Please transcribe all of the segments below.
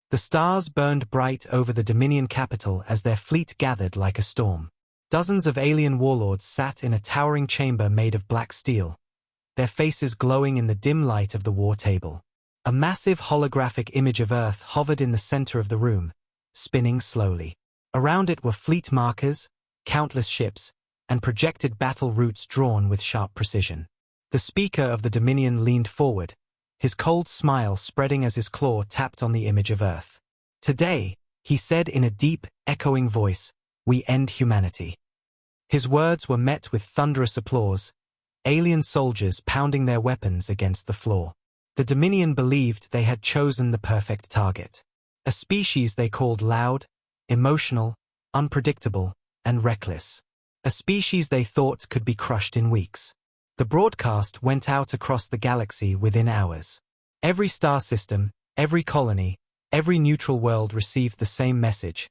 The stars burned bright over the Dominion capital as their fleet gathered like a storm. Dozens of alien warlords sat in a towering chamber made of black steel, their faces glowing in the dim light of the war table. A massive holographic image of Earth hovered in the center of the room, spinning slowly. Around it were fleet markers, countless ships, and projected battle routes drawn with sharp precision. The speaker of the Dominion leaned forward, his cold smile spreading as his claw tapped on the image of Earth. "Today," he said in a deep, echoing voice, "we end humanity." His words were met with thunderous applause, alien soldiers pounding their weapons against the floor. The Dominion believed they had chosen the perfect target. A species they called loud, emotional, unpredictable, and reckless. A species they thought could be crushed in weeks. The broadcast went out across the galaxy within hours. Every star system, every colony, every neutral world received the same message,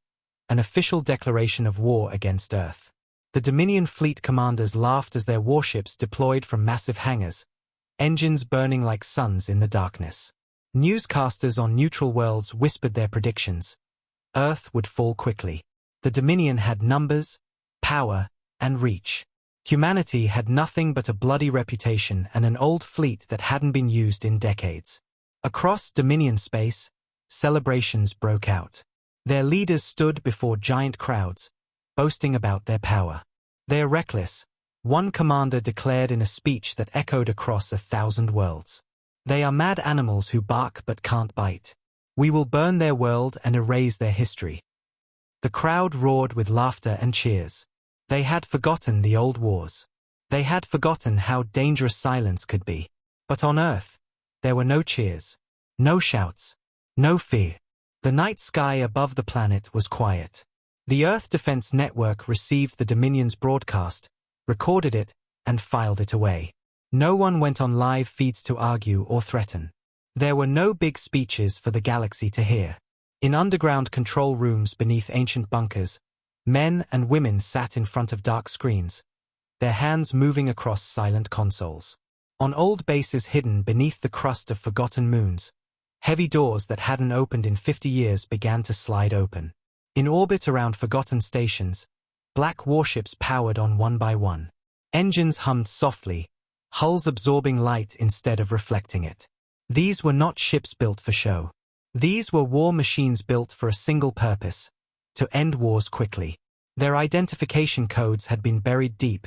an official declaration of war against Earth. The Dominion fleet commanders laughed as their warships deployed from massive hangars, engines burning like suns in the darkness. Newscasters on neutral worlds whispered their predictions. Earth would fall quickly. The Dominion had numbers, power, and reach. Humanity had nothing but a bloody reputation and an old fleet that hadn't been used in decades. Across Dominion space, celebrations broke out. Their leaders stood before giant crowds, boasting about their power. "They're reckless," one commander declared in a speech that echoed across 1,000 worlds. "They are mad animals who bark but can't bite. We will burn their world and erase their history." The crowd roared with laughter and cheers. They had forgotten the old wars. They had forgotten how dangerous silence could be. But on Earth, there were no cheers, no shouts, no fear. The night sky above the planet was quiet. The Earth Defense Network received the Dominion's broadcast, recorded it, and filed it away. No one went on live feeds to argue or threaten. There were no big speeches for the galaxy to hear. In underground control rooms beneath ancient bunkers, men and women sat in front of dark screens, their hands moving across silent consoles. On old bases hidden beneath the crust of forgotten moons, heavy doors that hadn't opened in 50 years began to slide open. In orbit around forgotten stations, black warships powered on one by one. Engines hummed softly, hulls absorbing light instead of reflecting it. These were not ships built for show. These were war machines built for a single purpose: to end wars quickly. Their identification codes had been buried deep,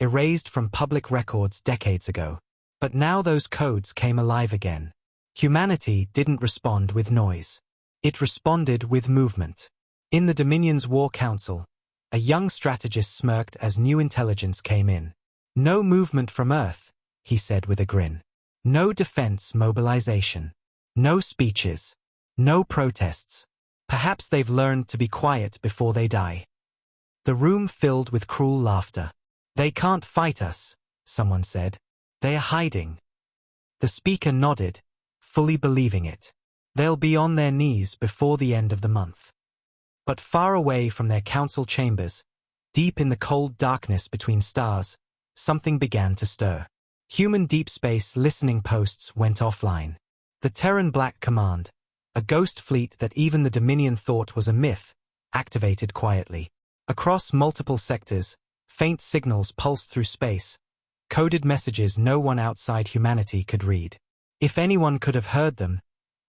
erased from public records decades ago. But now those codes came alive again. Humanity didn't respond with noise. It responded with movement. In the Dominion's War Council, a young strategist smirked as new intelligence came in. "No movement from Earth," he said with a grin. "No defense mobilization. No speeches. No protests. Perhaps they've learned to be quiet before they die." The room filled with cruel laughter. "They can't fight us," someone said. "They are hiding." The speaker nodded, fully believing it. "They'll be on their knees before the end of the month." But far away from their council chambers, deep in the cold darkness between stars, something began to stir. Human deep space listening posts went offline. The Terran Black Command, a ghost fleet that even the Dominion thought was a myth, activated quietly. Across multiple sectors, faint signals pulsed through space, coded messages no one outside humanity could read. If anyone could have heard them,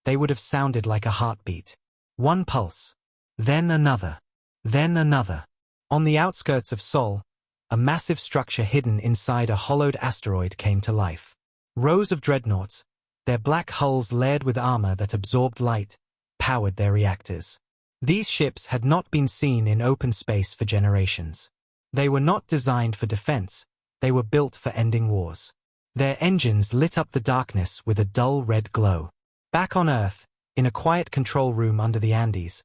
they would have sounded like a heartbeat. One pulse, then another, then another. On the outskirts of Sol, a massive structure hidden inside a hollowed asteroid came to life. Rows of dreadnoughts, their black hulls layered with armor that absorbed light, powered their reactors. These ships had not been seen in open space for generations. They were not designed for defense, they were built for ending wars. Their engines lit up the darkness with a dull red glow. Back on Earth, in a quiet control room under the Andes,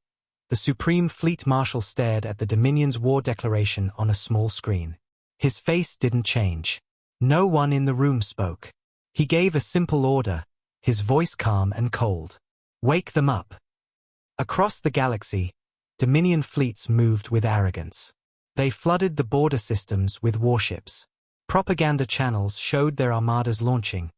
the Supreme Fleet Marshal stared at the Dominion's war declaration on a small screen. His face didn't change. No one in the room spoke. He gave a simple order, his voice calm and cold. "Wake them up." Across the galaxy, Dominion fleets moved with arrogance. They flooded the border systems with warships. Propaganda channels showed their armadas launching,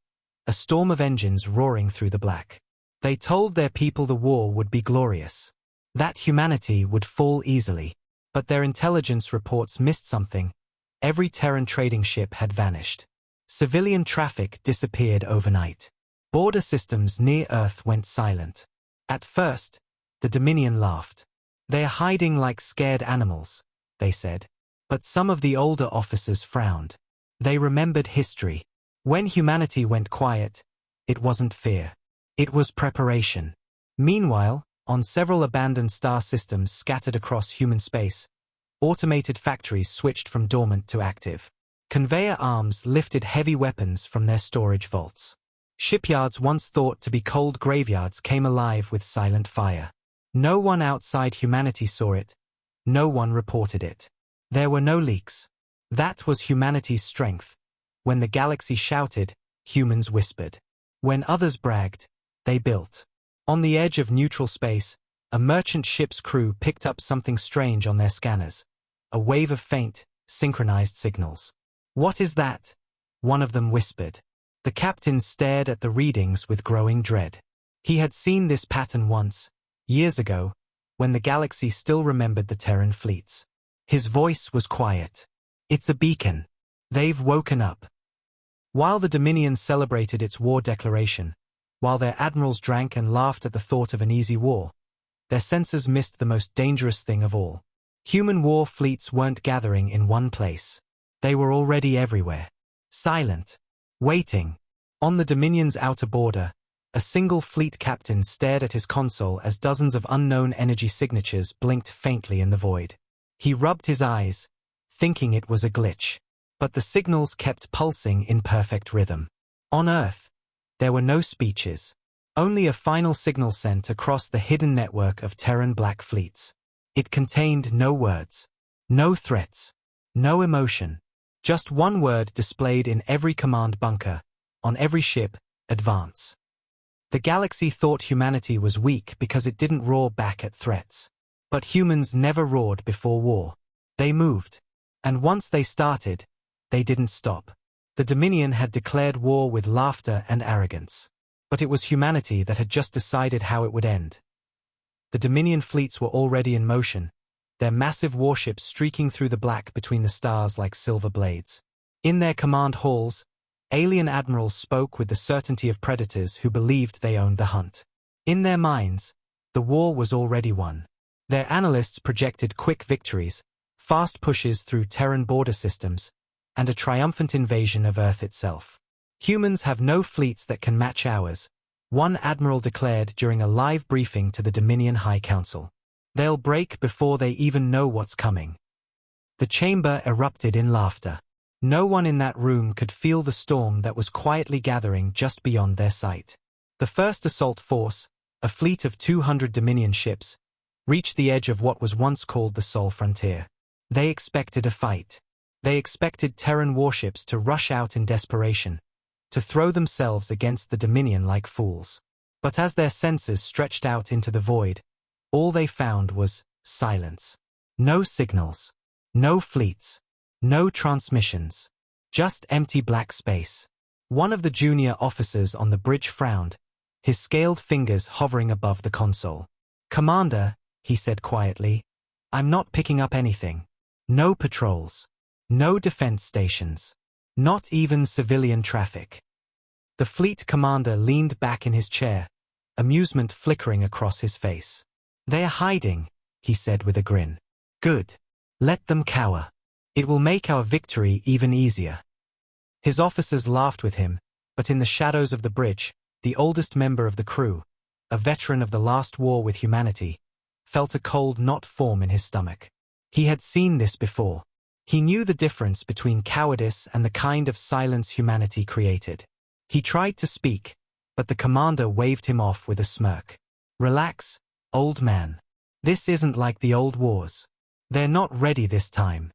a storm of engines roaring through the black. They told their people the war would be glorious, that humanity would fall easily. But their intelligence reports missed something. Every Terran trading ship had vanished. Civilian traffic disappeared overnight. Border systems near Earth went silent. At first, the Dominion laughed. "They are hiding like scared animals," they said. But some of the older officers frowned. They remembered history. When humanity went quiet, it wasn't fear. It was preparation. Meanwhile, on several abandoned star systems scattered across human space, automated factories switched from dormant to active. Conveyor arms lifted heavy weapons from their storage vaults. Shipyards once thought to be cold graveyards came alive with silent fire. No one outside humanity saw it. No one reported it. There were no leaks. That was humanity's strength. When the galaxy shouted, humans whispered. When others bragged, they built. On the edge of neutral space, a merchant ship's crew picked up something strange on their scanners. A wave of faint, synchronized signals. "What is that?" one of them whispered. The captain stared at the readings with growing dread. He had seen this pattern once, years ago, when the galaxy still remembered the Terran fleets. His voice was quiet. "It's a beacon. They've woken up." While the Dominion celebrated its war declaration, while their admirals drank and laughed at the thought of an easy war, their senses missed the most dangerous thing of all. Human war fleets weren't gathering in one place. They were already everywhere. Silent. Waiting. On the Dominion's outer border, a single fleet captain stared at his console as dozens of unknown energy signatures blinked faintly in the void. He rubbed his eyes, thinking it was a glitch. But the signals kept pulsing in perfect rhythm. On Earth, there were no speeches. Only a final signal sent across the hidden network of Terran black fleets. It contained no words, no threats, no emotion. Just one word displayed in every command bunker, on every ship: advance. The galaxy thought humanity was weak because it didn't roar back at threats. But humans never roared before war. They moved. And once they started, they didn't stop. The Dominion had declared war with laughter and arrogance. But it was humanity that had just decided how it would end. The Dominion fleets were already in motion, their massive warships streaking through the black between the stars like silver blades. In their command halls, alien admirals spoke with the certainty of predators who believed they owned the hunt. In their minds, the war was already won. Their analysts projected quick victories, fast pushes through Terran border systems, and a triumphant invasion of Earth itself. "Humans have no fleets that can match ours," one admiral declared during a live briefing to the Dominion High Council. "They'll break before they even know what's coming." The chamber erupted in laughter. No one in that room could feel the storm that was quietly gathering just beyond their sight. The first assault force, a fleet of 200 Dominion ships, reached the edge of what was once called the Sol Frontier. They expected a fight. They expected Terran warships to rush out in desperation, to throw themselves against the Dominion like fools. But as their senses stretched out into the void, all they found was silence. No signals. No fleets. No transmissions. Just empty black space. One of the junior officers on the bridge frowned, his scaled fingers hovering above the console. "Commander," he said quietly, "I'm not picking up anything. No patrols. No defense stations. Not even civilian traffic." The fleet commander leaned back in his chair, amusement flickering across his face. "They are hiding," he said with a grin. "Good. Let them cower. It will make our victory even easier." His officers laughed with him, but in the shadows of the bridge, the oldest member of the crew, a veteran of the last war with humanity, felt a cold knot form in his stomach. He had seen this before. He knew the difference between cowardice and the kind of silence humanity created. He tried to speak, but the commander waved him off with a smirk. "Relax, old man. This isn't like the old wars. They're not ready this time."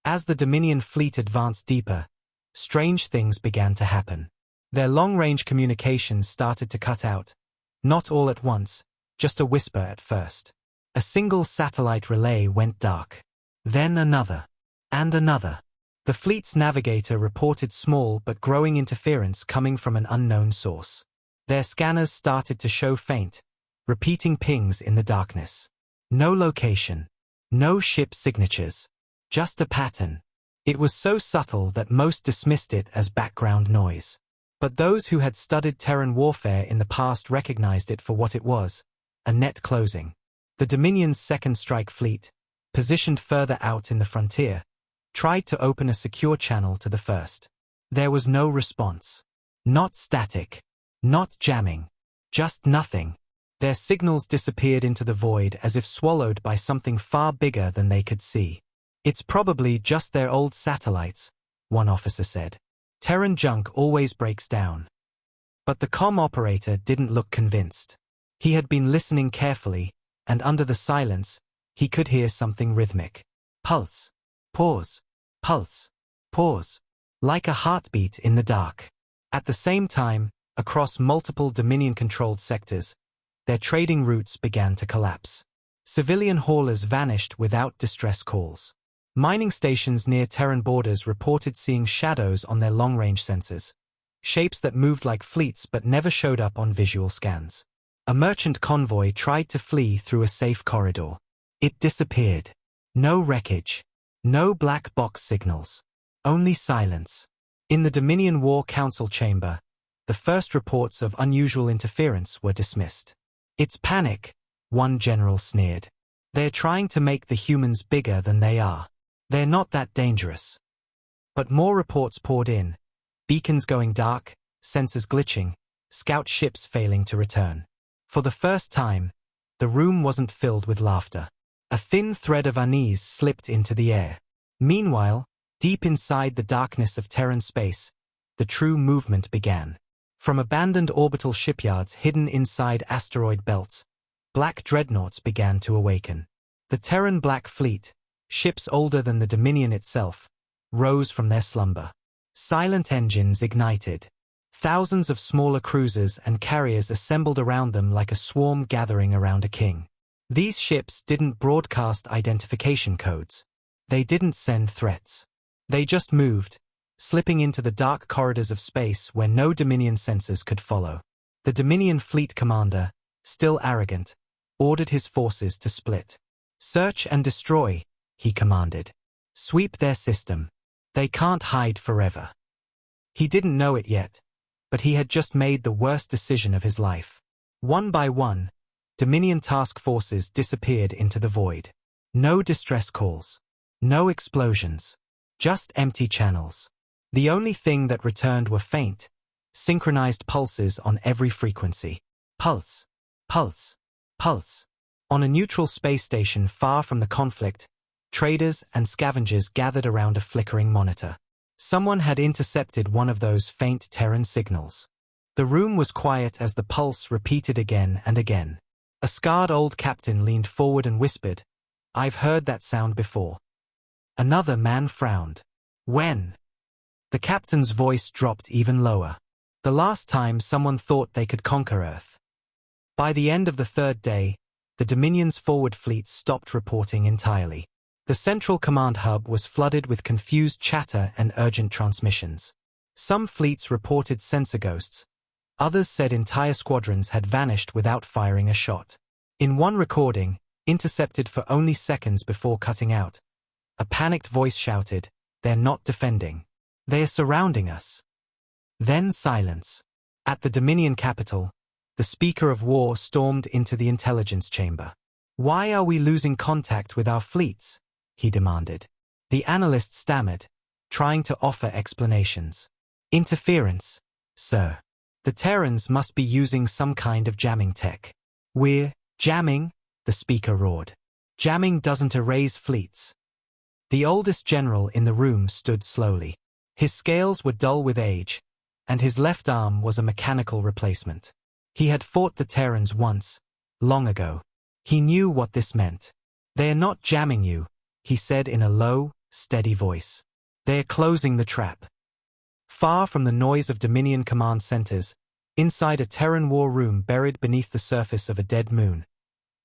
As the Dominion fleet advanced deeper, strange things began to happen. Their long-range communications started to cut out, not all at once, just a whisper at first. A single satellite relay went dark. Then another. And another. The fleet's navigator reported small but growing interference coming from an unknown source. Their scanners started to show faint, repeating pings in the darkness. No location. No ship signatures. Just a pattern. It was so subtle that most dismissed it as background noise. But those who had studied Terran warfare in the past recognized it for what it was, a net closing. The Dominion's second strike fleet, positioned further out in the frontier, tried to open a secure channel to the first. There was no response. Not static. Not jamming. Just nothing. Their signals disappeared into the void as if swallowed by something far bigger than they could see. It's probably just their old satellites, one officer said. Terran junk always breaks down. But the comm operator didn't look convinced. He had been listening carefully, and under the silence, he could hear something rhythmic. Pulse. Pause. Pulse. Pause. Like a heartbeat in the dark. At the same time, across multiple Dominion-controlled sectors, their trading routes began to collapse. Civilian haulers vanished without distress calls. Mining stations near Terran borders reported seeing shadows on their long-range sensors, shapes that moved like fleets but never showed up on visual scans. A merchant convoy tried to flee through a safe corridor. It disappeared. No wreckage. No black box signals. Only silence. In the Dominion War Council chamber, the first reports of unusual interference were dismissed. It's panic, one general sneered. They're trying to make the humans bigger than they are. They're not that dangerous. But more reports poured in. Beacons going dark, sensors glitching, scout ships failing to return. For the first time, the room wasn't filled with laughter. A thin thread of unease slipped into the air. Meanwhile, deep inside the darkness of Terran space, the true movement began. From abandoned orbital shipyards hidden inside asteroid belts, black dreadnoughts began to awaken. The Terran Black Fleet, ships older than the Dominion itself, rose from their slumber. Silent engines ignited. Thousands of smaller cruisers and carriers assembled around them like a swarm gathering around a king. These ships didn't broadcast identification codes. They didn't send threats. They just moved, slipping into the dark corridors of space where no Dominion sensors could follow. The Dominion fleet commander, still arrogant, ordered his forces to split. Search and destroy, he commanded. Sweep their system. They can't hide forever. He didn't know it yet, but he had just made the worst decision of his life. One by one, Dominion task forces disappeared into the void. No distress calls. No explosions. Just empty channels. The only thing that returned were faint, synchronized pulses on every frequency. Pulse. Pulse. Pulse. On a neutral space station far from the conflict, traders and scavengers gathered around a flickering monitor. Someone had intercepted one of those faint Terran signals. The room was quiet as the pulse repeated again and again. A scarred old captain leaned forward and whispered, "I've heard that sound before." Another man frowned. "When?" The captain's voice dropped even lower. "The last time someone thought they could conquer Earth." By the end of the third day, the Dominion's forward fleet stopped reporting entirely. The central command hub was flooded with confused chatter and urgent transmissions. Some fleets reported sensor ghosts. Others said entire squadrons had vanished without firing a shot. In one recording, intercepted for only seconds before cutting out, a panicked voice shouted, "They're not defending. They're surrounding us." Then silence. At the Dominion capital, the Speaker of War stormed into the intelligence chamber. "Why are we losing contact with our fleets?" he demanded. The analyst stammered, trying to offer explanations. "Interference, sir. The Terrans must be using some kind of jamming tech." "We're jamming?" the speaker roared. "Jamming doesn't erase fleets." The oldest general in the room stood slowly. His scales were dull with age, and his left arm was a mechanical replacement. He had fought the Terrans once, long ago. He knew what this meant. "They're not jamming you," he said in a low, steady voice. "They're closing the trap." Far from the noise of Dominion command centers, inside a Terran war room buried beneath the surface of a dead moon,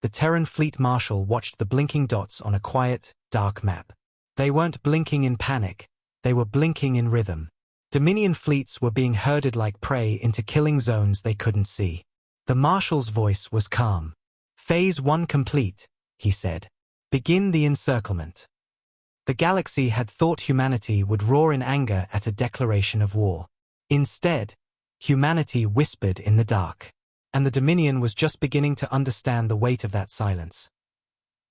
the Terran fleet marshal watched the blinking dots on a quiet, dark map. They weren't blinking in panic, they were blinking in rhythm. Dominion fleets were being herded like prey into killing zones they couldn't see. The Marshal's voice was calm. "Phase 1 complete," he said. "Begin the encirclement." The galaxy had thought humanity would roar in anger at a declaration of war. Instead, humanity whispered in the dark. And the Dominion was just beginning to understand the weight of that silence.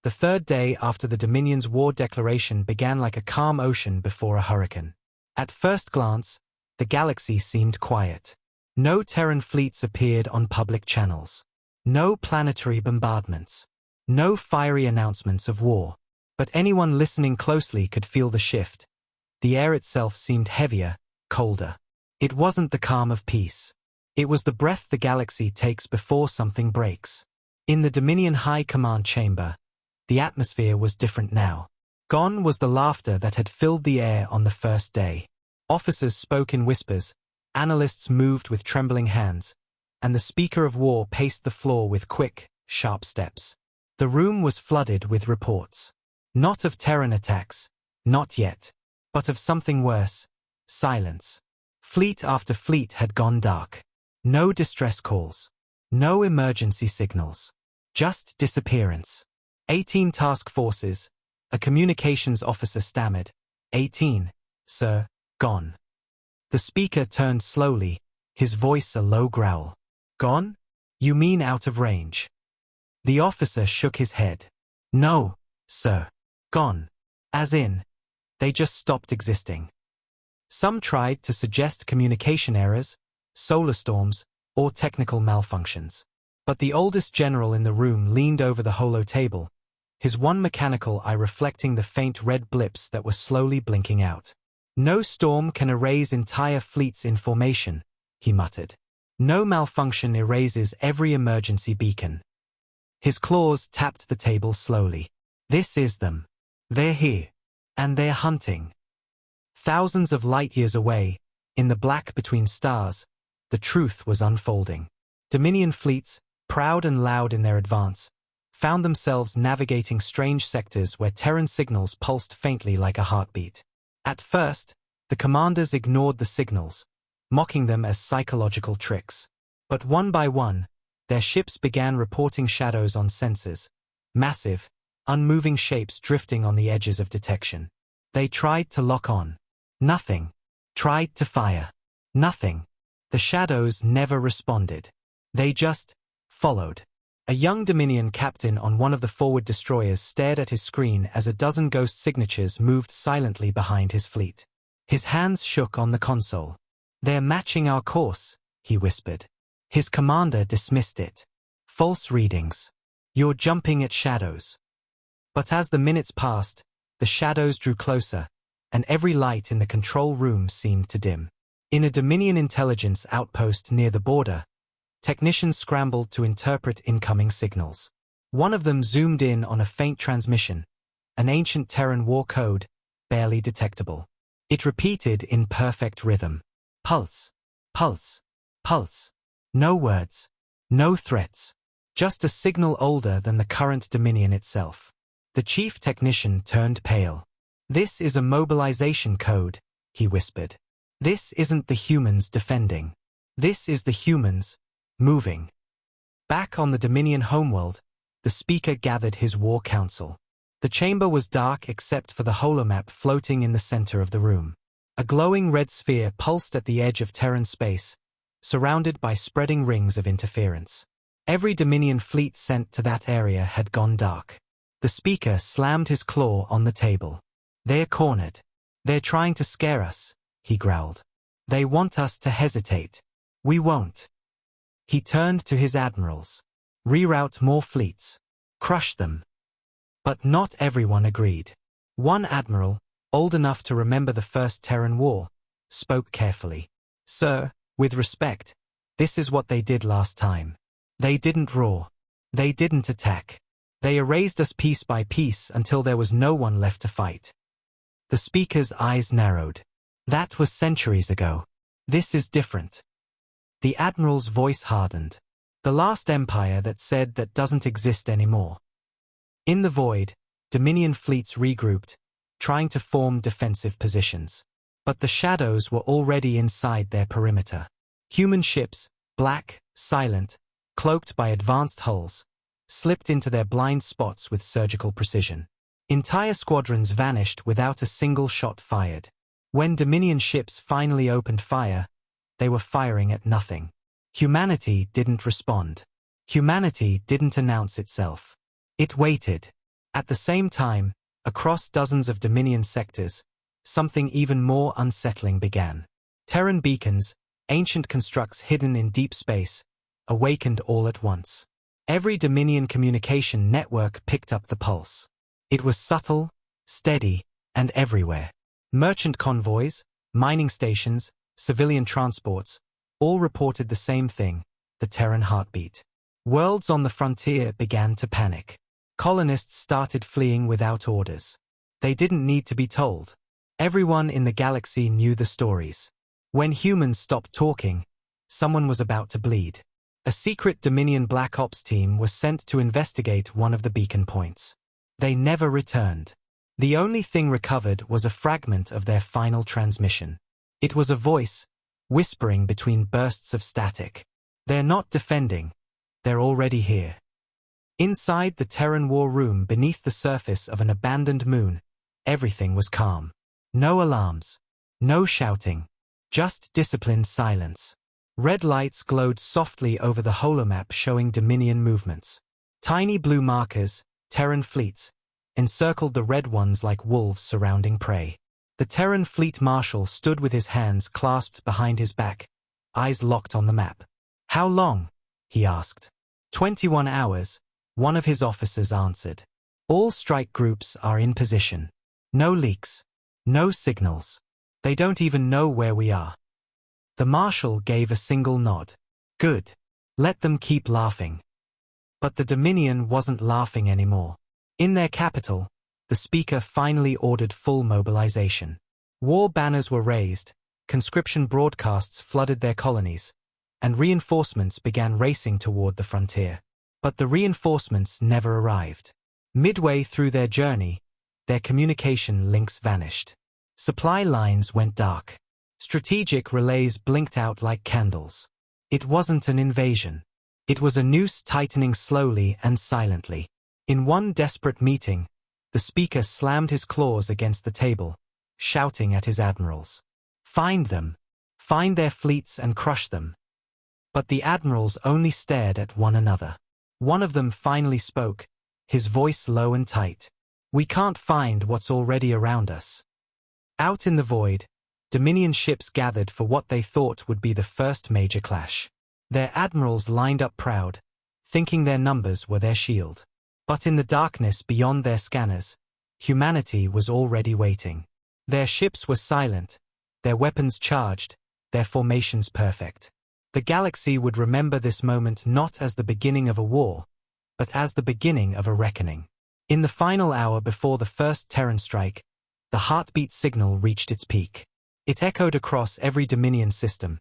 The third day after the Dominion's war declaration began like a calm ocean before a hurricane. At first glance, the galaxy seemed quiet. No Terran fleets appeared on public channels. No planetary bombardments. No fiery announcements of war. But anyone listening closely could feel the shift. The air itself seemed heavier, colder. It wasn't the calm of peace. It was the breath the galaxy takes before something breaks. In the Dominion High Command Chamber, the atmosphere was different now. Gone was the laughter that had filled the air on the first day. Officers spoke in whispers, analysts moved with trembling hands, and the Speaker of War paced the floor with quick, sharp steps. The room was flooded with reports. Not of Terran attacks, not yet, but of something worse: silence. Fleet after fleet had gone dark. No distress calls. No emergency signals. Just disappearance. 18 task forces. A communications officer stammered. 18, sir, gone. The speaker turned slowly, his voice a low growl. Gone? You mean out of range? The officer shook his head. No, sir. Gone. As in, they just stopped existing. Some tried to suggest communication errors, solar storms, or technical malfunctions. But the oldest general in the room leaned over the holo table, his one mechanical eye reflecting the faint red blips that were slowly blinking out. No storm can erase entire fleets in formation, he muttered. No malfunction erases every emergency beacon. His claws tapped the table slowly. This is them. They're here. And they're hunting. Thousands of light years away, in the black between stars, the truth was unfolding. Dominion fleets, proud and loud in their advance, found themselves navigating strange sectors where Terran signals pulsed faintly like a heartbeat. At first, the commanders ignored the signals, mocking them as psychological tricks. But one by one, their ships began reporting shadows on sensors, massive, unmoving shapes drifting on the edges of detection. They tried to lock on. Nothing. Tried to fire. Nothing. The shadows never responded. They just followed. A young Dominion captain on one of the forward destroyers stared at his screen as a dozen ghost signatures moved silently behind his fleet. His hands shook on the console. They're matching our course, he whispered. His commander dismissed it. False readings. You're jumping at shadows. But as the minutes passed, the shadows drew closer, and every light in the control room seemed to dim. In a Dominion intelligence outpost near the border, technicians scrambled to interpret incoming signals. One of them zoomed in on a faint transmission, an ancient Terran war code, barely detectable. It repeated in perfect rhythm. Pulse, pulse, pulse. No words, no threats, just a signal older than the current Dominion itself. The chief technician turned pale. This is a mobilization code, he whispered. This isn't the humans defending. This is the humans moving. Back on the Dominion homeworld, the speaker gathered his war council. The chamber was dark except for the holomap floating in the center of the room. A glowing red sphere pulsed at the edge of Terran space, surrounded by spreading rings of interference. Every Dominion fleet sent to that area had gone dark. The speaker slammed his claw on the table. They're cornered. They're trying to scare us, he growled. They want us to hesitate. We won't. He turned to his admirals. Reroute more fleets. Crush them. But not everyone agreed. One admiral, old enough to remember the First Terran War, spoke carefully. Sir, with respect, this is what they did last time. They didn't roar. They didn't attack. They erased us piece by piece until there was no one left to fight. The speaker's eyes narrowed. That was centuries ago. This is different. The admiral's voice hardened. The last empire that said that doesn't exist anymore. In the void, Dominion fleets regrouped, trying to form defensive positions. But the shadows were already inside their perimeter. Human ships, black, silent, cloaked by advanced hulls, slipped into their blind spots with surgical precision. Entire squadrons vanished without a single shot fired. When Dominion ships finally opened fire, they were firing at nothing. Humanity didn't respond. Humanity didn't announce itself. It waited. At the same time, across dozens of Dominion sectors, something even more unsettling began. Terran beacons, ancient constructs hidden in deep space, awakened all at once. Every Dominion communication network picked up the pulse. It was subtle, steady, and everywhere. Merchant convoys, mining stations, civilian transports, all reported the same thing, the Terran heartbeat. Worlds on the frontier began to panic. Colonists started fleeing without orders. They didn't need to be told. Everyone in the galaxy knew the stories. When humans stopped talking, someone was about to bleed. A secret Dominion Black Ops team was sent to investigate one of the beacon points. They never returned. The only thing recovered was a fragment of their final transmission. It was a voice, whispering between bursts of static. They're not defending. They're already here. Inside the Terran war room beneath the surface of an abandoned moon, everything was calm. No alarms. No shouting. Just disciplined silence. Red lights glowed softly over the holomap showing Dominion movements. Tiny blue markers, Terran fleets, encircled the red ones like wolves surrounding prey. The Terran fleet marshal stood with his hands clasped behind his back, eyes locked on the map. "How long?" he asked. 21 hours, one of his officers answered. "All strike groups are in position. No leaks. No signals. They don't even know where we are." The marshal gave a single nod. "Good. Let them keep laughing." But the Dominion wasn't laughing anymore. In their capital, the speaker finally ordered full mobilization. War banners were raised, conscription broadcasts flooded their colonies, and reinforcements began racing toward the frontier. But the reinforcements never arrived. Midway through their journey, their communication links vanished. Supply lines went dark. Strategic relays blinked out like candles. It wasn't an invasion. It was a noose tightening slowly and silently. In one desperate meeting, the speaker slammed his claws against the table, shouting at his admirals. "Find them. Find their fleets and crush them." But the admirals only stared at one another. One of them finally spoke, his voice low and tight. "We can't find what's already around us." Out in the void, Dominion ships gathered for what they thought would be the first major clash. Their admirals lined up proud, thinking their numbers were their shield. But in the darkness beyond their scanners, humanity was already waiting. Their ships were silent, their weapons charged, their formations perfect. The galaxy would remember this moment not as the beginning of a war, but as the beginning of a reckoning. In the final hour before the first Terran strike, the heartbeat signal reached its peak. It echoed across every Dominion system,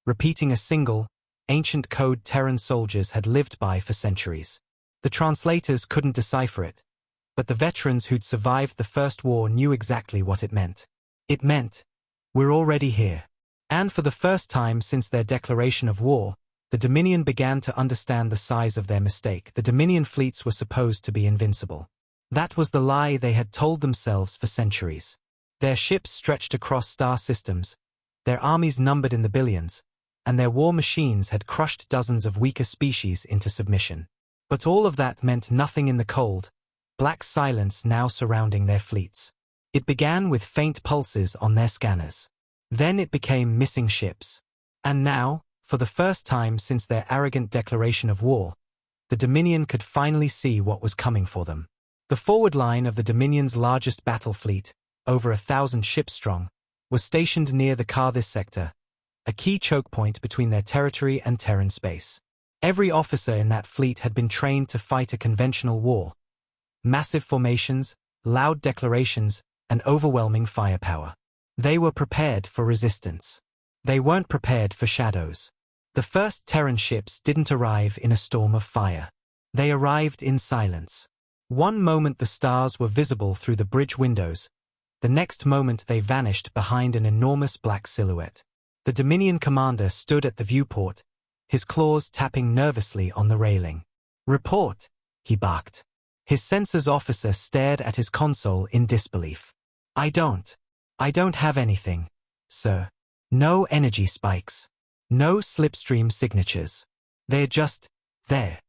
repeating a single, ancient code Terran soldiers had lived by for centuries. The translators couldn't decipher it, but the veterans who'd survived the First War knew exactly what it meant. It meant, "We're already here." And for the first time since their declaration of war, the Dominion began to understand the size of their mistake. The Dominion fleets were supposed to be invincible. That was the lie they had told themselves for centuries. Their ships stretched across star systems, their armies numbered in the billions, and their war machines had crushed dozens of weaker species into submission. But all of that meant nothing in the cold, black silence now surrounding their fleets. It began with faint pulses on their scanners. Then it became missing ships. And now, for the first time since their arrogant declaration of war, the Dominion could finally see what was coming for them. The forward line of the Dominion's largest battle fleet, over 1,000 ships strong, was stationed near the Karthis sector, a key choke point between their territory and Terran space. Every officer in that fleet had been trained to fight a conventional war. Massive formations, loud declarations, and overwhelming firepower. They were prepared for resistance. They weren't prepared for shadows. The first Terran ships didn't arrive in a storm of fire. They arrived in silence. One moment the stars were visible through the bridge windows, The next moment they vanished behind an enormous black silhouette. The Dominion commander stood at the viewport, his claws tapping nervously on the railing. "Report," he barked. His sensors officer stared at his console in disbelief. I don't have anything, sir. No energy spikes. No slipstream signatures. They're just there."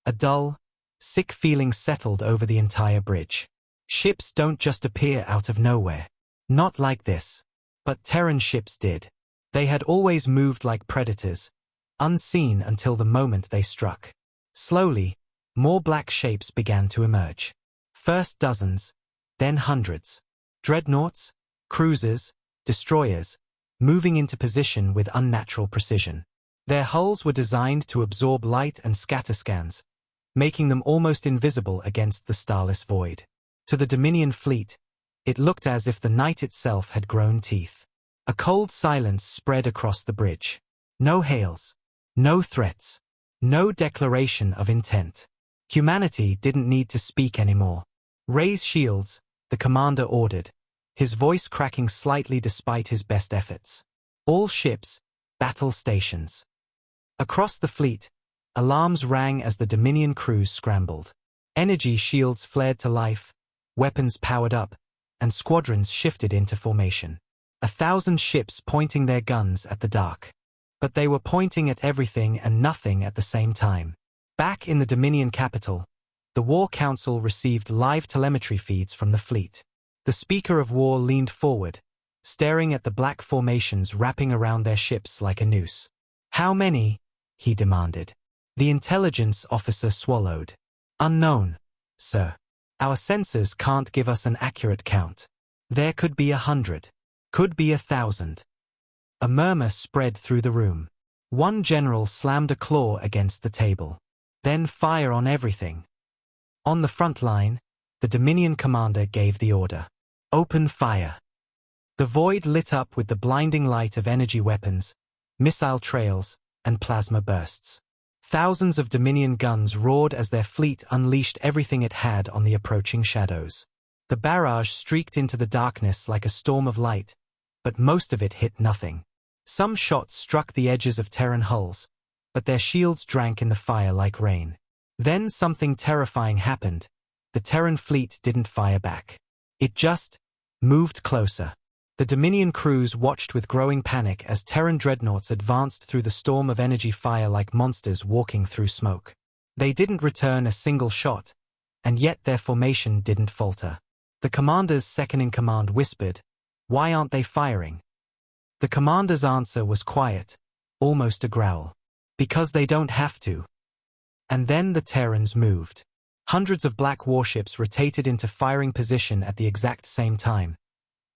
A dull, sick feeling settled over the entire bridge. Ships don't just appear out of nowhere. Not like this. But Terran ships did. They had always moved like predators, unseen until the moment they struck. Slowly, more black shapes began to emerge. First dozens, then hundreds. Dreadnoughts, cruisers, destroyers, moving into position with unnatural precision. Their hulls were designed to absorb light and scatter scans, making them almost invisible against the starless void. To the Dominion fleet, it looked as if the night itself had grown teeth. A cold silence spread across the bridge. No hails, no threats, no declaration of intent. Humanity didn't need to speak anymore. "Raise shields," the commander ordered, his voice cracking slightly despite his best efforts. "All ships, battle stations." Across the fleet, alarms rang as the Dominion crews scrambled. Energy shields flared to life, weapons powered up, and squadrons shifted into formation. 1,000 ships pointing their guns at the dark. But they were pointing at everything and nothing at the same time. Back in the Dominion capital, the War Council received live telemetry feeds from the fleet. The Speaker of War leaned forward, staring at the black formations wrapping around their ships like a noose. "How many?" he demanded. The intelligence officer swallowed. "Unknown, sir. Our sensors can't give us an accurate count. There could be 100. Could be 1,000. A murmur spread through the room. One general slammed a claw against the table. "Then fire on everything." On the front line, the Dominion commander gave the order. "Open fire." The void lit up with the blinding light of energy weapons, missile trails, and plasma bursts. Thousands of Dominion guns roared as their fleet unleashed everything it had on the approaching shadows. The barrage streaked into the darkness like a storm of light, but most of it hit nothing. Some shots struck the edges of Terran hulls, but their shields drank in the fire like rain. Then something terrifying happened. The Terran fleet didn't fire back. It just moved closer. The Dominion crews watched with growing panic as Terran dreadnoughts advanced through the storm of energy fire like monsters walking through smoke. They didn't return a single shot, and yet their formation didn't falter. The commander's second-in-command whispered, "Why aren't they firing?" The commander's answer was quiet, almost a growl. "Because they don't have to." And then the Terrans moved. Hundreds of black warships rotated into firing position at the exact same time.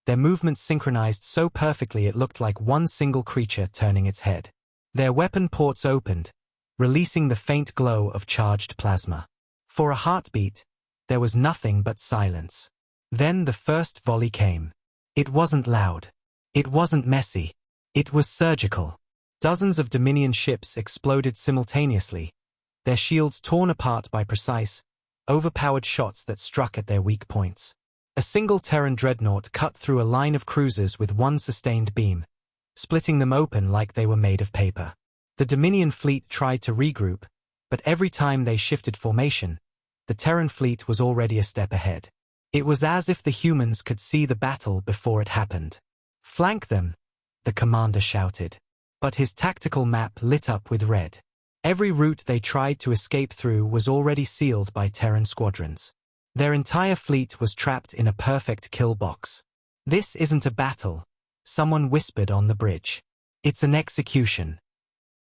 Their movements synchronized so perfectly it looked like one single creature turning its head. Their weapon ports opened, releasing the faint glow of charged plasma. For a heartbeat, there was nothing but silence. Then the first volley came. It wasn't loud. It wasn't messy. It was surgical. Dozens of Dominion ships exploded simultaneously, their shields torn apart by precise, overpowered shots that struck at their weak points. A single Terran dreadnought cut through a line of cruisers with one sustained beam, splitting them open like they were made of paper. The Dominion fleet tried to regroup, but every time they shifted formation, the Terran fleet was already a step ahead. It was as if the humans could see the battle before it happened. "Flank them," the commander shouted. But his tactical map lit up with red. Every route they tried to escape through was already sealed by Terran squadrons. Their entire fleet was trapped in a perfect kill box. "This isn't a battle," someone whispered on the bridge. "It's an execution."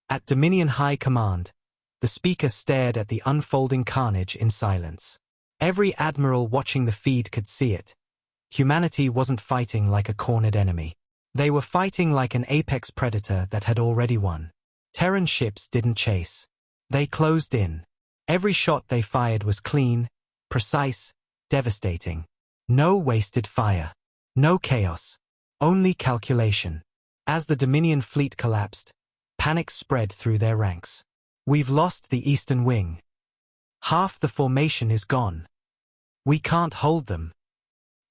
At Dominion High Command, the speaker stared at the unfolding carnage in silence. Every admiral watching the feed could see it. Humanity wasn't fighting like a cornered enemy. They were fighting like an apex predator that had already won. Terran ships didn't chase. They closed in. Every shot they fired was clean, precise, devastating. No wasted fire. No chaos. Only calculation. As the Dominion fleet collapsed, panic spread through their ranks. "We've lost the eastern wing. Half the formation is gone. We can't hold them."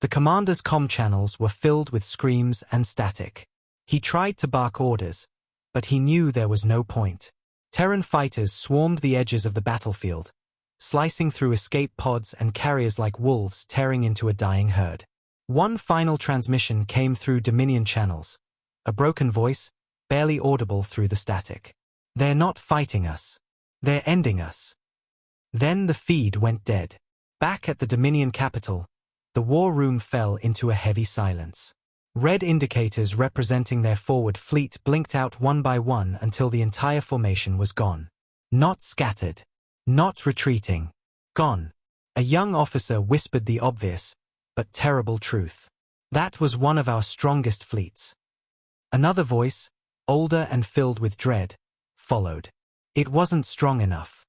The commander's comm channels were filled with screams and static. He tried to bark orders, but he knew there was no point. Terran fighters swarmed the edges of the battlefield, slicing through escape pods and carriers like wolves tearing into a dying herd. One final transmission came through Dominion channels, a broken voice, barely audible through the static. "They're not fighting us. They're ending us." Then the feed went dead. Back at the Dominion capital, the war room fell into a heavy silence. Red indicators representing their forward fleet blinked out one by one until the entire formation was gone. Not scattered. Not retreating. Gone. A young officer whispered the obvious, but terrible truth. "That was one of our strongest fleets." Another voice, older and filled with dread, followed. "It wasn't strong enough."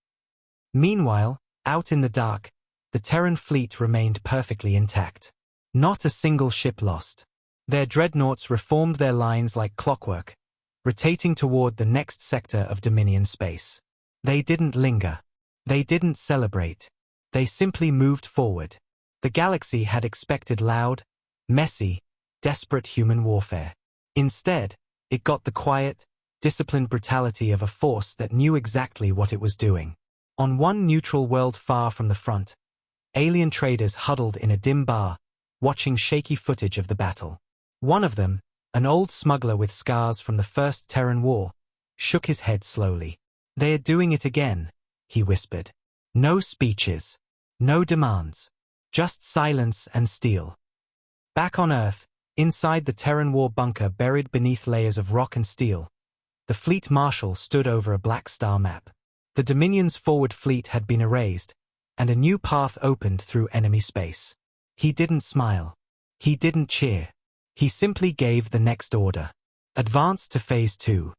Meanwhile, out in the dark, the Terran fleet remained perfectly intact. Not a single ship lost. Their dreadnoughts reformed their lines like clockwork, rotating toward the next sector of Dominion space. They didn't linger. They didn't celebrate. They simply moved forward. The galaxy had expected loud, messy, desperate human warfare. Instead, it got the quiet, disciplined brutality of a force that knew exactly what it was doing. On one neutral world far from the front, alien traders huddled in a dim bar, watching shaky footage of the battle. One of them, an old smuggler with scars from the First Terran War, shook his head slowly. "They are doing it again," he whispered. "No speeches. No demands. Just silence and steel." Back on Earth, inside the Terran War bunker buried beneath layers of rock and steel, the fleet marshal stood over a black star map. The Dominion's forward fleet had been erased, and a new path opened through enemy space. He didn't smile. He didn't cheer. He simply gave the next order. "Advance to Phase 2.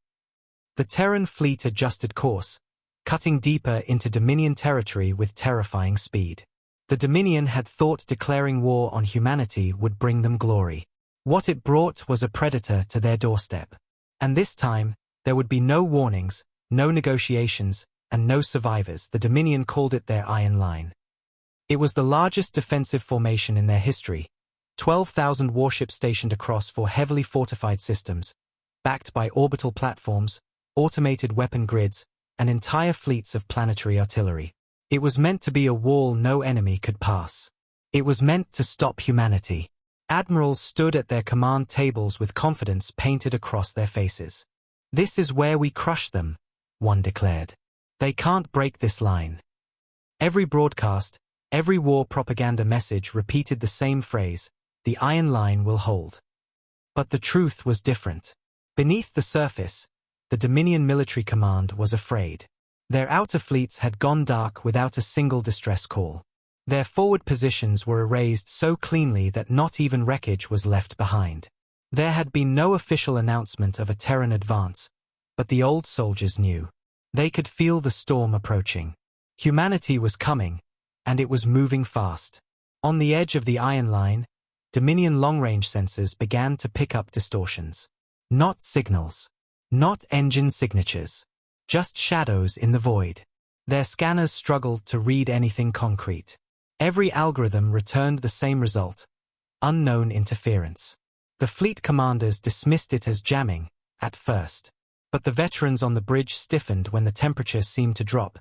The Terran fleet adjusted course, cutting deeper into Dominion territory with terrifying speed. The Dominion had thought declaring war on humanity would bring them glory. What it brought was a predator to their doorstep. And this time, there would be no warnings, no negotiations, and no survivors. The Dominion called it their Iron Line. It was the largest defensive formation in their history, 12,000 warships stationed across 4 heavily fortified systems, backed by orbital platforms, automated weapon grids, and entire fleets of planetary artillery. It was meant to be a wall no enemy could pass. It was meant to stop humanity. Admirals stood at their command tables with confidence painted across their faces. "This is where we crush them," one declared. "They can't break this line." Every broadcast, every war propaganda message repeated the same phrase: "The Iron Line will hold." But the truth was different. Beneath the surface, the Dominion military command was afraid. Their outer fleets had gone dark without a single distress call. Their forward positions were erased so cleanly that not even wreckage was left behind. There had been no official announcement of a Terran advance, but the old soldiers knew. They could feel the storm approaching. Humanity was coming, and it was moving fast. On the edge of the Iron Line, Dominion long-range sensors began to pick up distortions. Not signals. Not engine signatures. Just shadows in the void. Their scanners struggled to read anything concrete. Every algorithm returned the same result: unknown interference. The fleet commanders dismissed it as jamming, at first. But the veterans on the bridge stiffened when the temperature seemed to drop,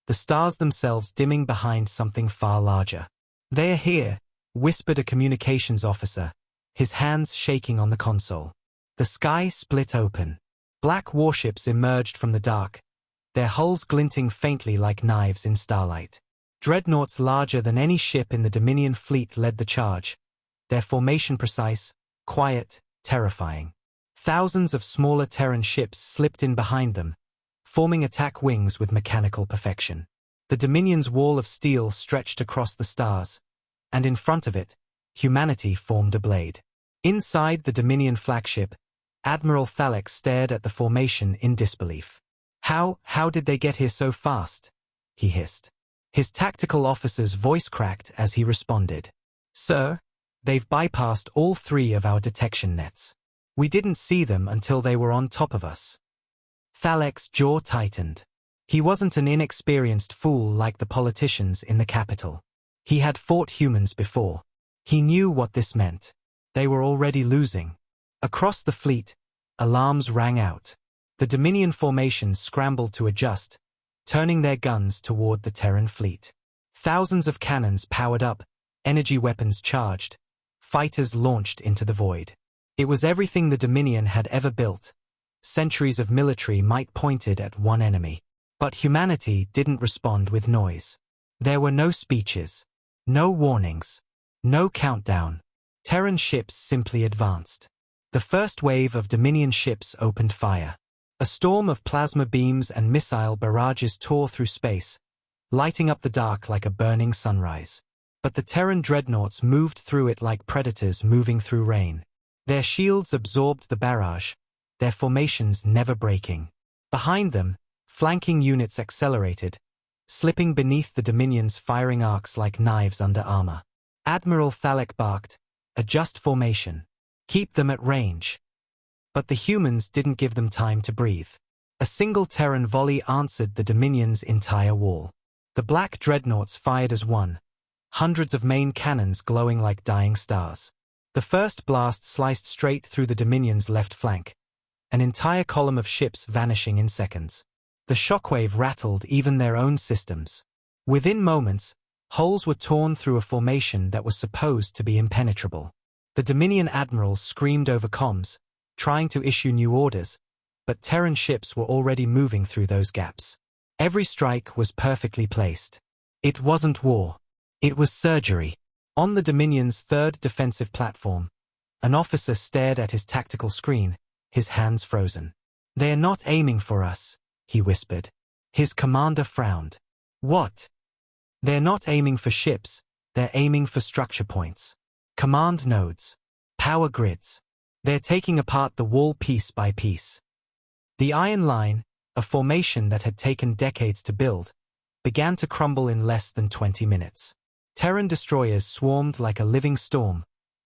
the stars themselves dimming behind something far larger. "They are here," whispered a communications officer, his hands shaking on the console. The sky split open. Black warships emerged from the dark, their hulls glinting faintly like knives in starlight. Dreadnoughts larger than any ship in the Dominion fleet led the charge, their formation precise, quiet, terrifying. Thousands of smaller Terran ships slipped in behind them, forming attack wings with mechanical perfection. The Dominion's wall of steel stretched across the stars, and in front of it, humanity formed a blade. Inside the Dominion flagship, Admiral Thalek stared at the formation in disbelief. How did they get here so fast?" he hissed. His tactical officer's voice cracked as he responded. "Sir, they've bypassed all 3 of our detection nets. We didn't see them until they were on top of us." Thalek's jaw tightened. He wasn't an inexperienced fool like the politicians in the capital. He had fought humans before. He knew what this meant. They were already losing. Across the fleet, alarms rang out. The Dominion formations scrambled to adjust, turning their guns toward the Terran fleet. Thousands of cannons powered up, energy weapons charged, fighters launched into the void. It was everything the Dominion had ever built. Centuries of military might pointed at one enemy. But humanity didn't respond with noise. There were no speeches, no warnings, no countdown. Terran ships simply advanced. The first wave of Dominion ships opened fire. A storm of plasma beams and missile barrages tore through space, lighting up the dark like a burning sunrise. But the Terran dreadnoughts moved through it like predators moving through rain. Their shields absorbed the barrage, their formations never breaking. Behind them, flanking units accelerated, slipping beneath the Dominion's firing arcs like knives under armor. Admiral Thalek barked, "Adjust formation. Keep them at range." But the humans didn't give them time to breathe. A single Terran volley answered the Dominion's entire wall. The black dreadnoughts fired as one, hundreds of main cannons glowing like dying stars. The first blast sliced straight through the Dominion's left flank, an entire column of ships vanishing in seconds. The shockwave rattled even their own systems. Within moments, holes were torn through a formation that was supposed to be impenetrable. The Dominion admirals screamed over comms, trying to issue new orders, but Terran ships were already moving through those gaps. Every strike was perfectly placed. It wasn't war. It was surgery. On the Dominion's third defensive platform, an officer stared at his tactical screen, his hands frozen. "They're not aiming for us," he whispered. His commander frowned. "What?" "They're not aiming for ships, they're aiming for structure points. Command nodes. Power grids. They're taking apart the wall piece by piece." The Iron Line, a formation that had taken decades to build, began to crumble in less than 20 minutes. Terran destroyers swarmed like a living storm,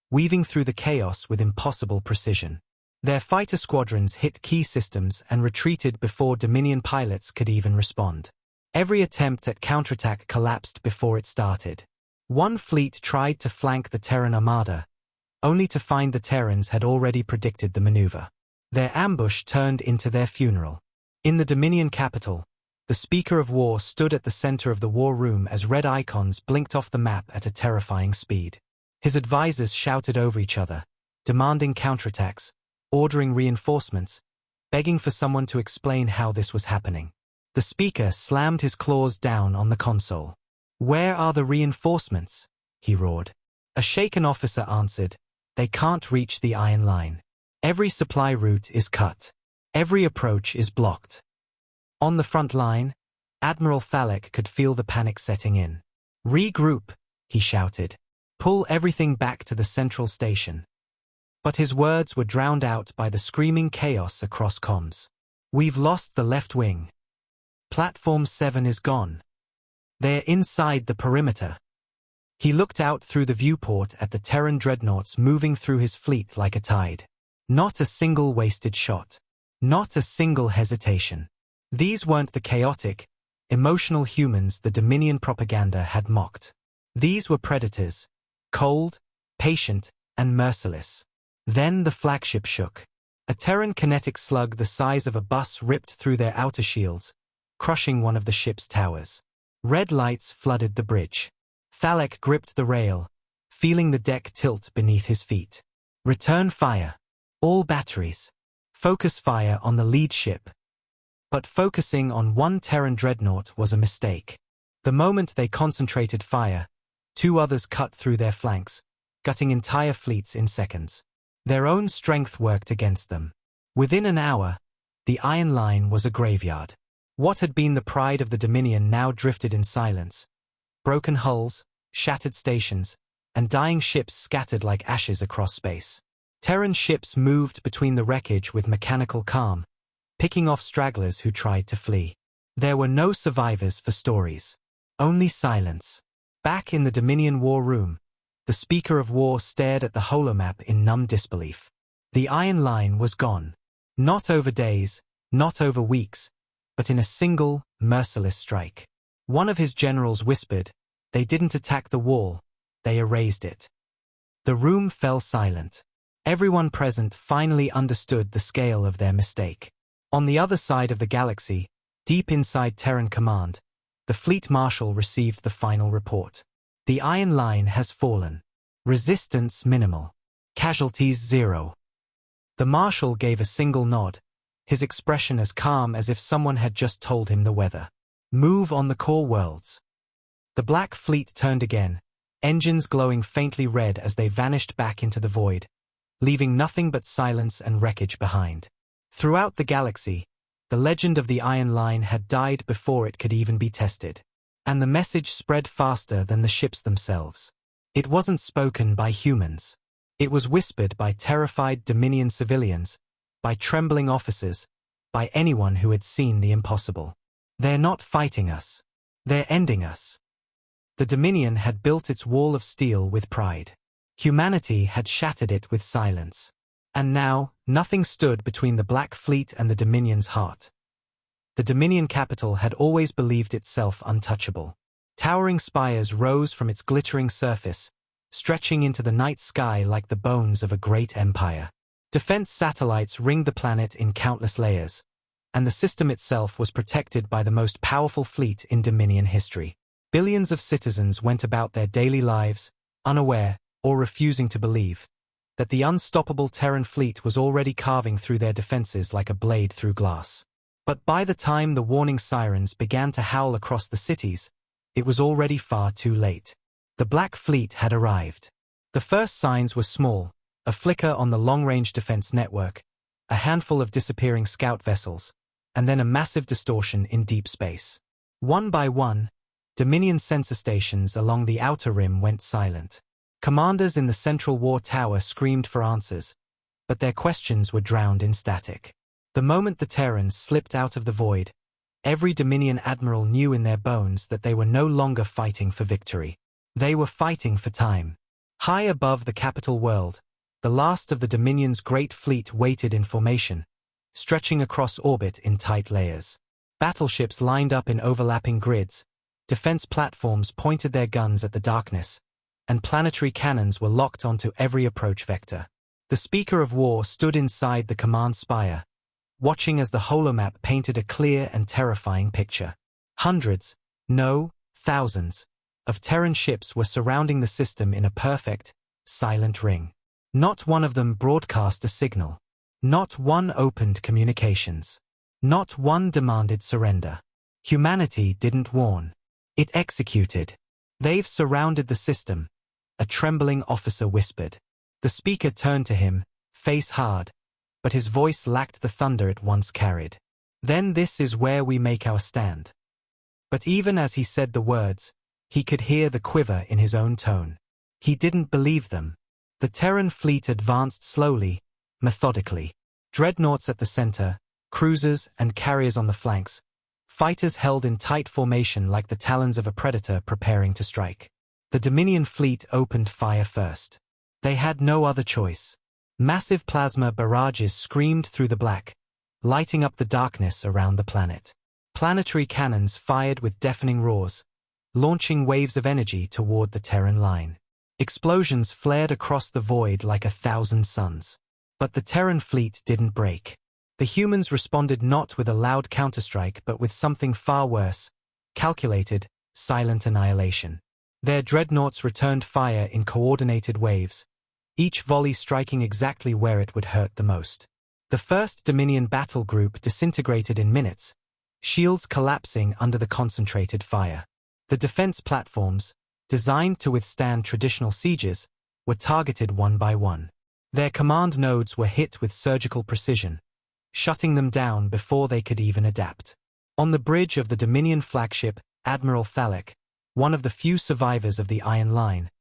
weaving through the chaos with impossible precision. Their fighter squadrons hit key systems and retreated before Dominion pilots could even respond. Every attempt at counterattack collapsed before it started. One fleet tried to flank the Terran armada, only to find the Terrans had already predicted the maneuver. Their ambush turned into their funeral. In the Dominion capital, the Speaker of War stood at the center of the war room as red icons blinked off the map at a terrifying speed. His advisors shouted over each other, demanding counterattacks, ordering reinforcements, begging for someone to explain how this was happening. The Speaker slammed his claws down on the console. "Where are the reinforcements?" he roared. A shaken officer answered, "They can't reach the Iron Line. Every supply route is cut. Every approach is blocked." On the front line, Admiral Thalek could feel the panic setting in. "Regroup," he shouted. "Pull everything back to the central station." But his words were drowned out by the screaming chaos across comms. "We've lost the left wing. Platform 7 is gone. They're inside the perimeter." He looked out through the viewport at the Terran dreadnoughts moving through his fleet like a tide. Not a single wasted shot. Not a single hesitation. These weren't the chaotic, emotional humans the Dominion propaganda had mocked. These were predators, cold, patient, and merciless. Then the flagship shook. A Terran kinetic slug the size of a bus ripped through their outer shields, crushing one of the ship's towers. Red lights flooded the bridge. Thalek gripped the rail, feeling the deck tilt beneath his feet. "Return fire. All batteries. Focus fire on the lead ship." But focusing on one Terran dreadnought was a mistake. The moment they concentrated fire, two others cut through their flanks, gutting entire fleets in seconds. Their own strength worked against them. Within an hour, the Iron Line was a graveyard. What had been the pride of the Dominion now drifted in silence. Broken hulls, shattered stations, and dying ships scattered like ashes across space. Terran ships moved between the wreckage with mechanical calm, picking off stragglers who tried to flee. There were no survivors for stories. Only silence. Back in the Dominion war room, the Speaker of War stared at the holomap in numb disbelief. The Iron Line was gone. Not over days, not over weeks, but in a single, merciless strike. One of his generals whispered, "They didn't attack the wall, they erased it." The room fell silent. Everyone present finally understood the scale of their mistake. On the other side of the galaxy, deep inside Terran Command, the Fleet Marshal received the final report. The Iron Line has fallen. Resistance minimal. Casualties 0. The Marshal gave a single nod, his expression as calm as if someone had just told him the weather. Move on the core worlds. The Black Fleet turned again, engines glowing faintly red as they vanished back into the void, leaving nothing but silence and wreckage behind. Throughout the galaxy, the legend of the Iron Line had died before it could even be tested. And the message spread faster than the ships themselves. It wasn't spoken by humans. It was whispered by terrified Dominion civilians, by trembling officers, by anyone who had seen the impossible. They're not fighting us. They're ending us. The Dominion had built its wall of steel with pride. Humanity had shattered it with silence. And now, nothing stood between the Black Fleet and the Dominion's heart. The Dominion capital had always believed itself untouchable. Towering spires rose from its glittering surface, stretching into the night sky like the bones of a great empire. Defense satellites ringed the planet in countless layers, and the system itself was protected by the most powerful fleet in Dominion history. Billions of citizens went about their daily lives, unaware, or refusing to believe, that the unstoppable Terran fleet was already carving through their defenses like a blade through glass. But by the time the warning sirens began to howl across the cities, it was already far too late. The Black Fleet had arrived. The first signs were small, a flicker on the long-range defense network, a handful of disappearing scout vessels, and then a massive distortion in deep space. One by one, Dominion sensor stations along the outer rim went silent. Commanders in the Central War Tower screamed for answers, but their questions were drowned in static. The moment the Terrans slipped out of the void, every Dominion admiral knew in their bones that they were no longer fighting for victory. They were fighting for time. High above the capital world, the last of the Dominion's great fleet waited in formation, stretching across orbit in tight layers. Battleships lined up in overlapping grids, defense platforms pointed their guns at the darkness, and planetary cannons were locked onto every approach vector. The Speaker of War stood inside the command spire, watching as the holomap painted a clear and terrifying picture. Hundreds, no, thousands, of Terran ships were surrounding the system in a perfect, silent ring. Not one of them broadcast a signal. Not one opened communications. Not one demanded surrender. Humanity didn't warn. It executed. They've surrounded the system, a trembling officer whispered. The speaker turned to him, face hard, but his voice lacked the thunder it once carried. Then this is where we make our stand. But even as he said the words, he could hear the quiver in his own tone. He didn't believe them. The Terran fleet advanced slowly, methodically. Dreadnoughts at the center, cruisers and carriers on the flanks, fighters held in tight formation like the talons of a predator preparing to strike. The Dominion fleet opened fire first. They had no other choice. Massive plasma barrages screamed through the black, lighting up the darkness around the planet. Planetary cannons fired with deafening roars, launching waves of energy toward the Terran line. Explosions flared across the void like 1,000 suns. But the Terran fleet didn't break. The humans responded not with a loud counterstrike but with something far worse, calculated, silent annihilation. Their dreadnoughts returned fire in coordinated waves, each volley striking exactly where it would hurt the most. The first Dominion battle group disintegrated in minutes, shields collapsing under the concentrated fire. The defense platforms, designed to withstand traditional sieges, were targeted one by one. Their command nodes were hit with surgical precision, shutting them down before they could even adapt. On the bridge of the Dominion flagship, Admiral Thalek, one of the few survivors of the Iron Line,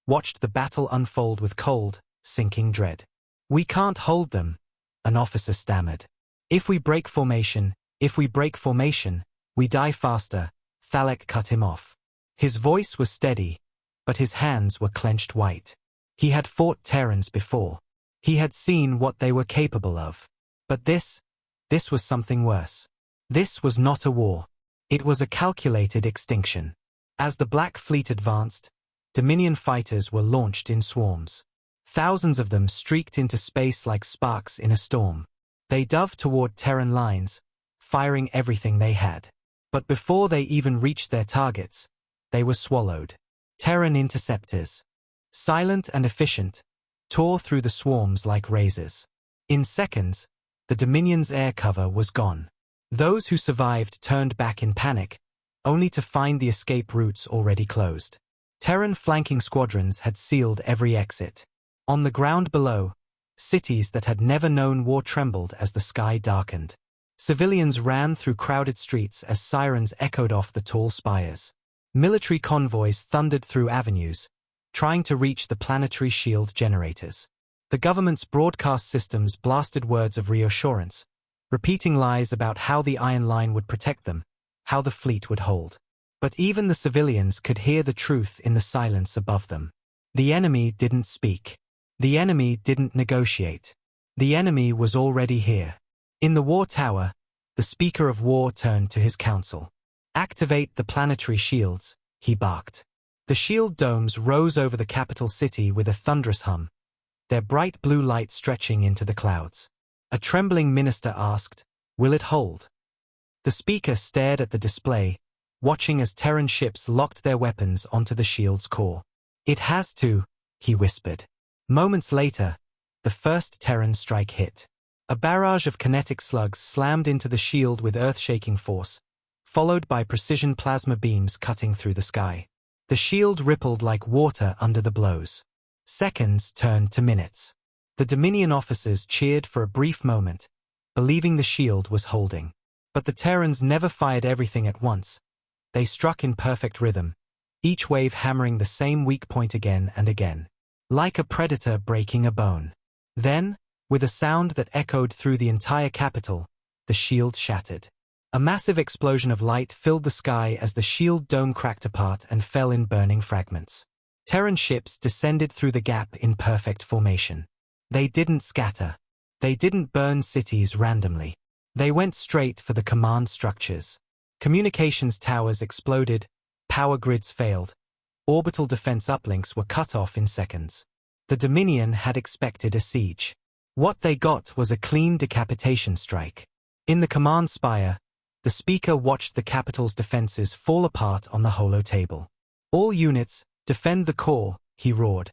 watched the battle unfold with cold, sinking dread. "We can't hold them," an officer stammered. If we break formation, we die faster," Thalek cut him off. His voice was steady, but his hands were clenched white. He had fought Terrans before. He had seen what they were capable of. But this was something worse. This was not a war. It was a calculated extinction. As the Black Fleet advanced, Dominion fighters were launched in swarms. Thousands of them streaked into space like sparks in a storm. They dove toward Terran lines, firing everything they had. But before they even reached their targets, they were swallowed. Terran interceptors, silent and efficient, tore through the swarms like razors. In seconds, the Dominion's air cover was gone. Those who survived turned back in panic, only to find the escape routes already closed. Terran flanking squadrons had sealed every exit. On the ground below, cities that had never known war trembled as the sky darkened. Civilians ran through crowded streets as sirens echoed off the tall spires. Military convoys thundered through avenues, trying to reach the planetary shield generators. The government's broadcast systems blasted words of reassurance, repeating lies about how the Iron Line would protect them, how the fleet would hold. But even the civilians could hear the truth in the silence above them. The enemy didn't speak. The enemy didn't negotiate. The enemy was already here. In the war tower, the Speaker of War turned to his council. "Activate the planetary shields," he barked. The shield domes rose over the capital city with a thunderous hum, their bright blue light stretching into the clouds. A trembling minister asked, "Will it hold?" The speaker stared at the display, watching as Terran ships locked their weapons onto the shield's core. "It has to," he whispered. Moments later, the first Terran strike hit. A barrage of kinetic slugs slammed into the shield with earth-shaking force, followed by precision plasma beams cutting through the sky. The shield rippled like water under the blows. Seconds turned to minutes. The Dominion officers cheered for a brief moment, believing the shield was holding. But the Terrans never fired everything at once. They struck in perfect rhythm, each wave hammering the same weak point again and again, like a predator breaking a bone. Then, with a sound that echoed through the entire capital, the shield shattered. A massive explosion of light filled the sky as the shield dome cracked apart and fell in burning fragments. Terran ships descended through the gap in perfect formation. They didn't scatter. They didn't burn cities randomly. They went straight for the command structures. Communications towers exploded, power grids failed, orbital defense uplinks were cut off in seconds. The Dominion had expected a siege. What they got was a clean decapitation strike. In the command spire, the speaker watched the capital's defenses fall apart on the holo table. "All units, defend the core," he roared.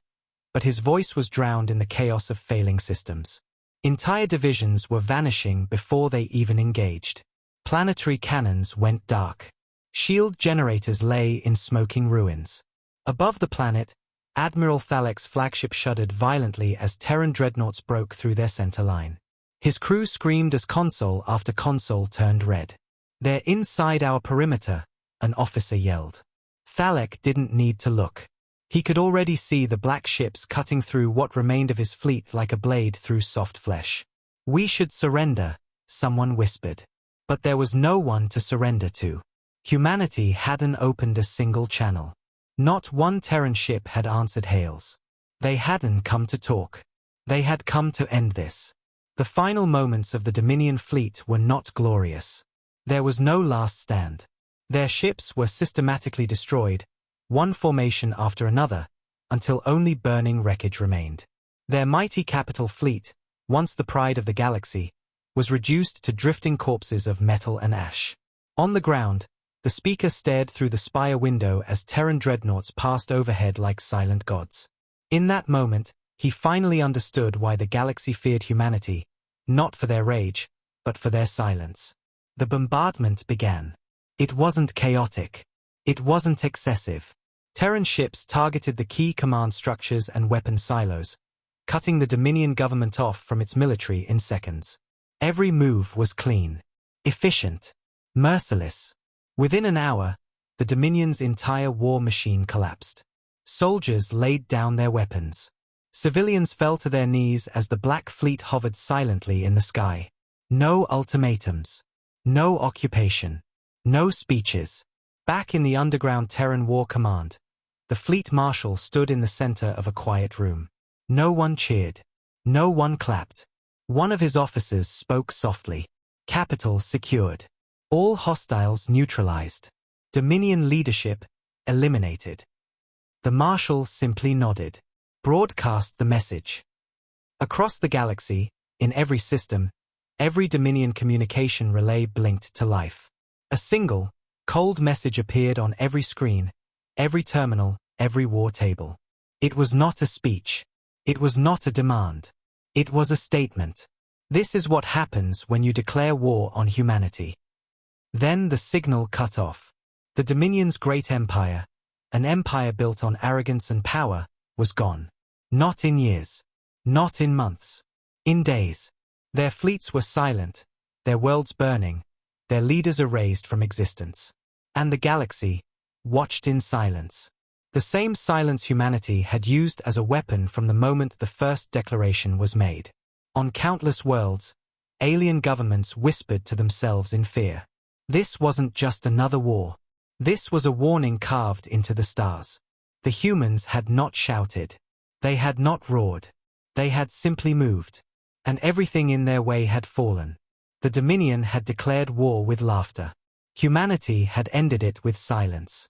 But his voice was drowned in the chaos of failing systems. Entire divisions were vanishing before they even engaged. Planetary cannons went dark. Shield generators lay in smoking ruins. Above the planet, Admiral Thalek's flagship shuddered violently as Terran dreadnoughts broke through their center line. His crew screamed as console after console turned red. "They're inside our perimeter," an officer yelled. Thalek didn't need to look. He could already see the black ships cutting through what remained of his fleet like a blade through soft flesh. "We should surrender," someone whispered. But there was no one to surrender to. Humanity hadn't opened a single channel. Not one Terran ship had answered hails. They hadn't come to talk. They had come to end this. The final moments of the Dominion fleet were not glorious. There was no last stand. Their ships were systematically destroyed, one formation after another, until only burning wreckage remained. Their mighty capital fleet, once the pride of the galaxy, was reduced to drifting corpses of metal and ash. On the ground, the speaker stared through the spire window as Terran dreadnoughts passed overhead like silent gods. In that moment, he finally understood why the galaxy feared humanity, not for their rage, but for their silence. The bombardment began. It wasn't chaotic. It wasn't excessive. Terran ships targeted the key command structures and weapon silos, cutting the Dominion government off from its military in seconds. Every move was clean, efficient, merciless. Within an hour, the Dominion's entire war machine collapsed. Soldiers laid down their weapons. Civilians fell to their knees as the Black Fleet hovered silently in the sky. No ultimatums. No occupation. No speeches. Back in the underground Terran War Command, the Fleet Marshal stood in the center of a quiet room. No one cheered. No one clapped. One of his officers spoke softly. Capital secured. All hostiles neutralized. Dominion leadership eliminated. The Marshal simply nodded. broadcast the message. Across the galaxy, in every system, every Dominion communication relay blinked to life. A single, cold message appeared on every screen, every terminal, every war table. It was not a speech. It was not a demand. It was a statement. This is what happens when you declare war on humanity. Then the signal cut off. The Dominion's great empire, an empire built on arrogance and power, was gone. Not in years. Not in months. In days. Their fleets were silent, their worlds burning, their leaders erased from existence. And the galaxy watched in silence. The same silence humanity had used as a weapon from the moment the first declaration was made. On countless worlds, alien governments whispered to themselves in fear. This wasn't just another war. This was a warning carved into the stars. The humans had not shouted. They had not roared. They had simply moved. And everything in their way had fallen. The Dominion had declared war with laughter. Humanity had ended it with silence.